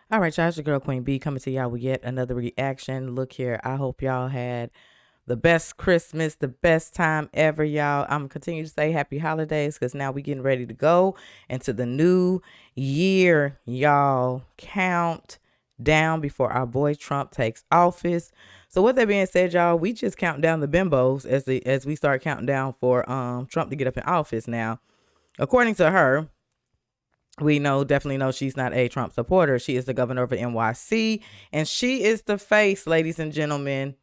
All right, y'all, it's your girl Queen B coming to y'all with yet another reaction. Look here, I hope y'all had the best Christmas, the best time ever, y'all. I'm gonna continue to say happy holidays because now we getting ready to go into the new year, y'all. Count down before our boy Trump takes office. So with that being said, y'all, we just count down the bimbos as we start counting down for Trump to get up in office. Now, according to her, we definitely know she's not a Trump supporter. She is the governor of NYC, and she is the face, ladies and gentlemen,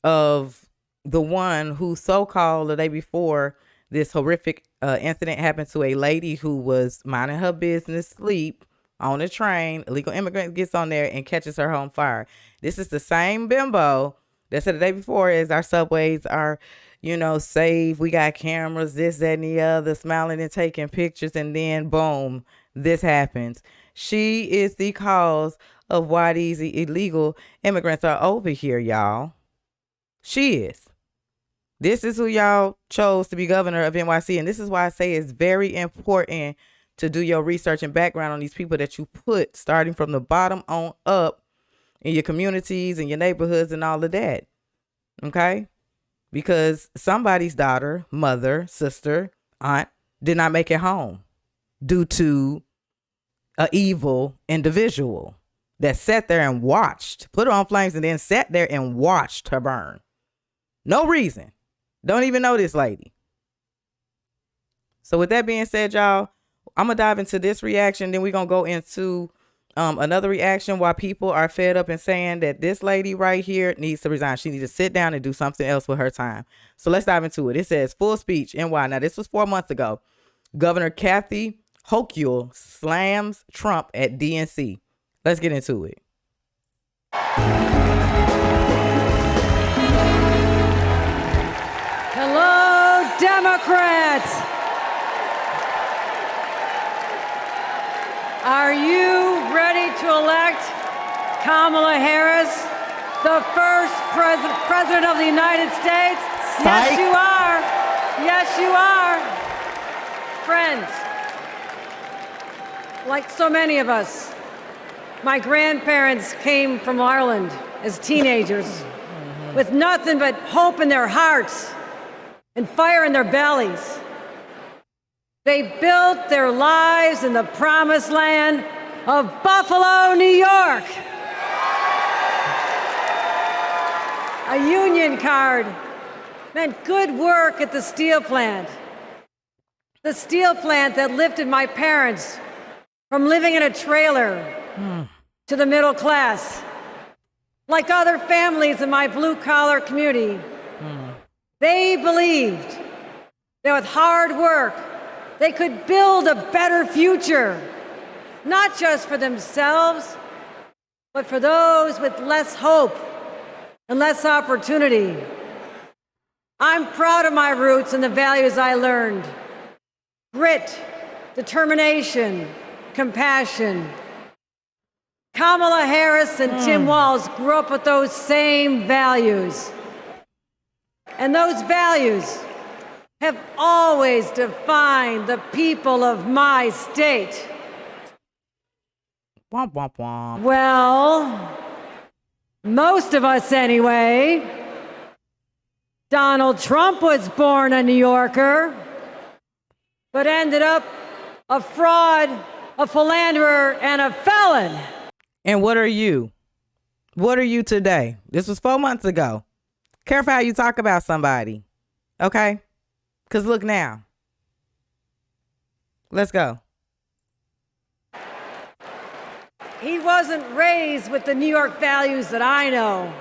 of the one who so-called the day before this horrific incident happened to a lady who was minding her business, sleep on a train. Illegal immigrant gets on there and catches her on fire. This is the same bimbo that said the day before is our subways are safe. We got cameras, this, that, and the other, smiling and taking pictures, and then boom, this happens. She is the cause of why these illegal immigrants are over here, y'all. She is. This is who y'all chose to be governor of NYC, and this is why I say it's very important to do your research and background on these people that you put, starting from the bottom on up in your communities and your neighborhoods and all of that. Okay? Because somebody's daughter, mother, sister, aunt did not make it home due to an evil individual that sat there and watched, put her on flames, and then sat there and watched her burn. No reason. Don't even know this lady. So with that being said, y'all, I'm going to dive into this reaction. Then we're going to go into another reaction while people are fed up and saying that this lady right here needs to resign. She needs to sit down and do something else with her time. So let's dive into it. It says full speech NY. Now, this was 4 months ago. Governor Kathy Hochul slams Trump at DNC. Let's get into it. Hello, Democrats. Are you ready to elect Kamala Harris, the first president of the United States? Yes, you are. Yes, you are. Friends, like so many of us, my grandparents came from Ireland as teenagers with nothing but hope in their hearts and fire in their bellies. They built their lives in the promised land of Buffalo, New York. A union card meant good work at the steel plant. The steel plant that lifted my parents from living in a trailer to the middle class. Like other families in my blue-collar community, they believed that with hard work, they could build a better future, not just for themselves, but for those with less hope and less opportunity. I'm proud of my roots and the values I learned. Grit, determination, compassion. Kamala Harris and Tim Walz grew up with those same values. And those values have always defined the people of my state. Womp, womp, womp. Well, most of us anyway. Donald Trump was born a New Yorker, but ended up a fraud, a philanderer, and a felon. And what are you? What are you today? This was 4 months ago. Careful how you talk about somebody. Okay? Because look now. Let's go. He wasn't raised with the New York values that I know.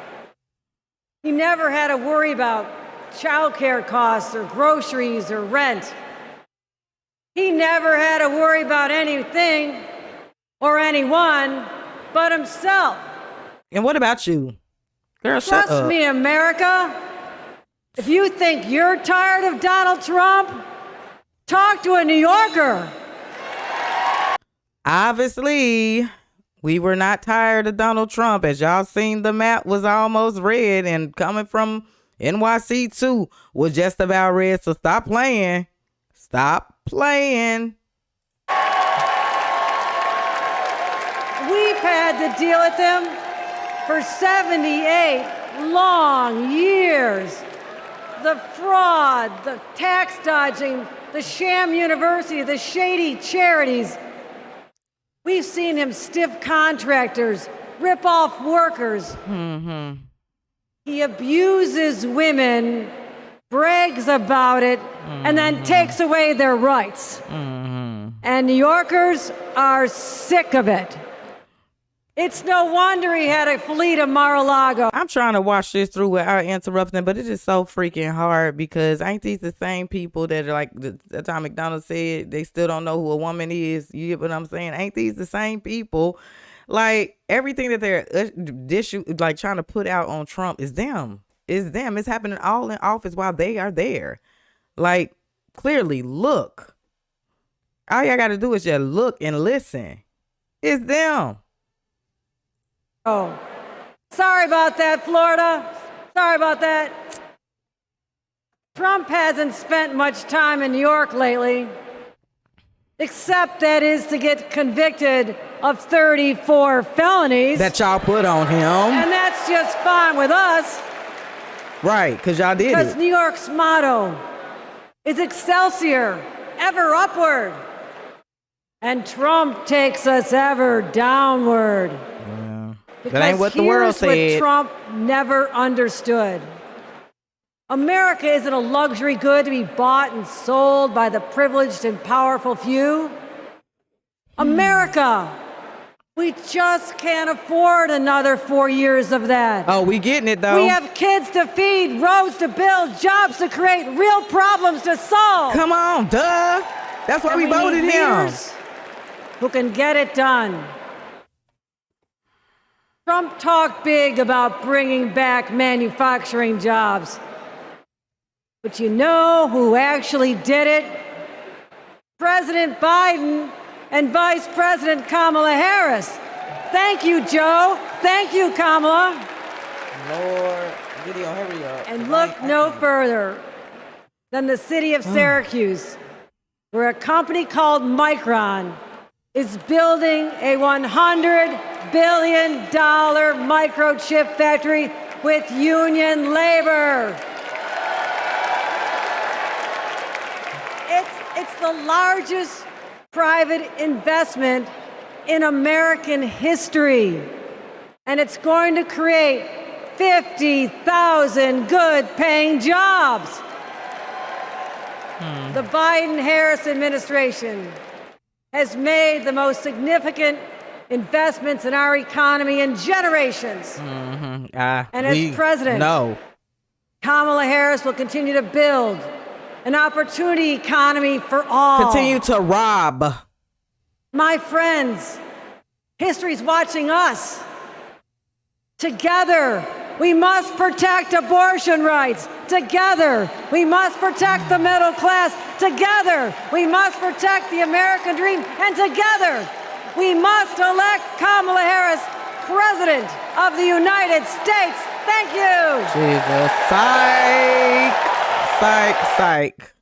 He never had to worry about childcare costs or groceries or rent. He never had to worry about anything or anyone but himself. And what about you? Girl, shut up. Trust me, America. If you think you're tired of Donald Trump, talk to a New Yorker. Obviously, we were not tired of Donald Trump. As y'all seen, the map was almost red, and coming from NYC too was just about red. So stop playing. Stop playing. We had to deal with him for 78 long years. The fraud, the tax dodging, the sham university, the shady charities. We've seen him stiff contractors, rip off workers. Mm-hmm. He abuses women, brags about it, and then takes away their rights. And New Yorkers are sick of it. It's no wonder he had a fleet of Mar-a-Lago. I'm trying to watch this through without interrupting, but it is so freaking hard because ain't these the same people that are like the time McDonald said they still don't know who a woman is? You get what I'm saying? Ain't these the same people? Like everything that they're like trying to put out on Trump is them. It's them. It's happening all in office while they are there. Like clearly, look. All y'all got to do is just look and listen. It's them. Oh, sorry about that, Florida. Sorry about that. Trump hasn't spent much time in New York lately, except that is to get convicted of 34 felonies. That y'all put on him. And that's just fine with us. Right, because y'all did Because it. New York's motto is Excelsior, ever upward. And Trump takes us ever downward. That ain't what the world said. Here's what Trump never understood. America isn't a luxury good to be bought and sold by the privileged and powerful few. America, we just can't afford another 4 years of that. Oh, we getting it, though. We have kids to feed, roads to build, jobs to create, real problems to solve. Come on, duh. That's why we voted him. Who can get it done. Trump talked big about bringing back manufacturing jobs. But you know who actually did it? President Biden and Vice President Kamala Harris. Thank you, Joe. Thank you, Kamala. Lord, video, hurry up. And look no further than the city of Syracuse, where a company called Micron is building a $100 billion microchip factory with union labor. It's the largest private investment in American history, and it's going to create 50,000 good-paying jobs. The Biden-Harris administration has made the most significant investments in our economy in generations. And as president, Kamala Harris will continue to build an opportunity economy for all. Continue to rob. My friends, history's watching us. Together, we must protect abortion rights. Together, we must protect the middle class. Together, we must protect the American dream. And together, we must elect Kamala Harris President of the United States. Thank you. Jesus. Psych. Psych. Psych.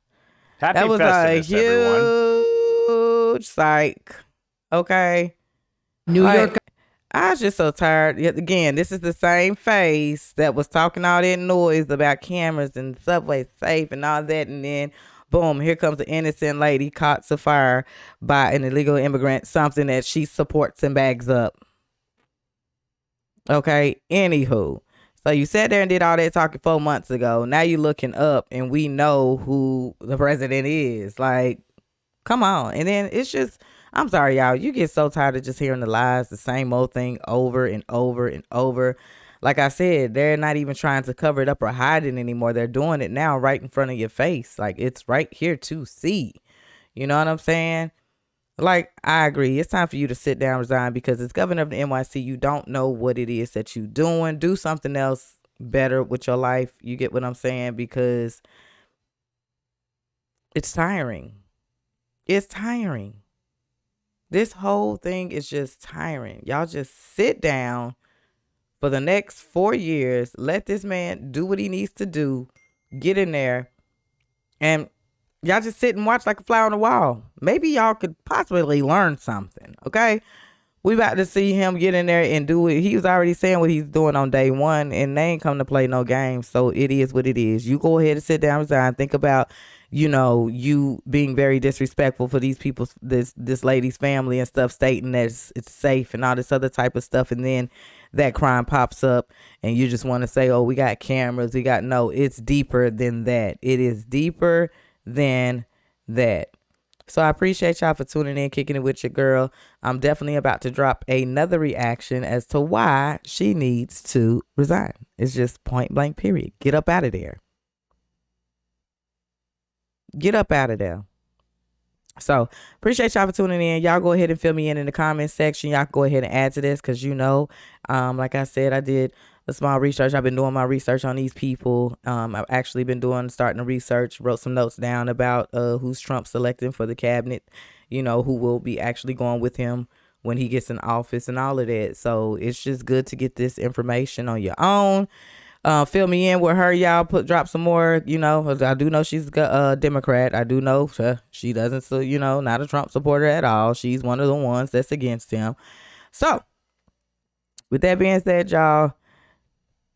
Happy that was Festivus, a huge psych. Okay. New York. I was just so tired. Yet again, this is the same face that was talking all that noise about cameras and subway safe and all that. And then, boom, here comes an innocent lady caught to fire by an illegal immigrant, something that she supports and bags up. Okay. Anywho. So you sat there and did all that talking 4 months ago. Now you're looking up and we know who the president is. Like, come on. And then it's just, I'm sorry, y'all. You get so tired of just hearing the lies, the same old thing over and over and over. Like I said, they're not even trying to cover it up or hide it anymore. They're doing it now right in front of your face. Like, it's right here to see. You know what I'm saying? Like, I agree. It's time for you to sit down, resign, because as governor of the NYC, you don't know what it is that you're doing. Do something else better with your life. You get what I'm saying? Because it's tiring. It's tiring. This whole thing is just tiring. Y'all just sit down for the next 4 years. Let this man do what he needs to do. Get in there. And y'all just sit and watch like a fly on the wall. Maybe y'all could possibly learn something. Okay? We about to see him get in there and do it. He was already saying what he's doing on day one, and they ain't come to play no games. So it is what it is. You go ahead and sit down, resign. Think about, you being very disrespectful for these people, this lady's family and stuff, stating that it's safe and all this other type of stuff, and then that crime pops up, and you just want to say, "Oh, we got cameras, we got." No, it's deeper than that. It is deeper than that. So I appreciate y'all for tuning in, kicking it with your girl. I'm definitely about to drop another reaction as to why she needs to resign. It's just point blank, period. Get up out of there. Get up out of there. So appreciate y'all for tuning in. Y'all go ahead and fill me in the comment section. Y'all go ahead and add to this because like I said, I did a small research. I've been doing my research on these people. I've actually been starting the research, wrote some notes down about who's Trump selecting for the cabinet, who will be actually going with him when he gets in office and all of that. So it's just good to get this information on your own. Fill me in with her, y'all. Drop some more. I do know she's a Democrat. I do know she doesn't, so not a Trump supporter at all. She's one of the ones that's against him. So, with that being said, y'all,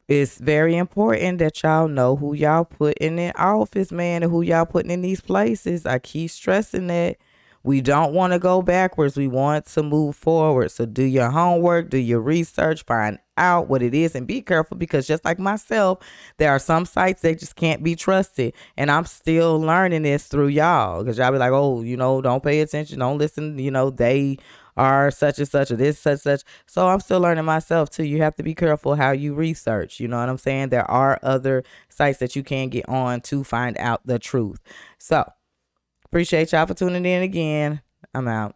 it's very important that y'all know who y'all put in the office, man, and who y'all putting in these places. I keep stressing that. We don't want to go backwards. We want to move forward. So do your homework, do your research, find out what it is, and be careful because just like myself, there are some sites that just can't be trusted. And I'm still learning this through y'all because y'all be like, oh, don't pay attention, don't listen, they are such and such or this such. So I'm still learning myself too. You have to be careful how you research. You know what I'm saying? There are other sites that you can get on to find out the truth. So appreciate y'all for tuning in again. I'm out.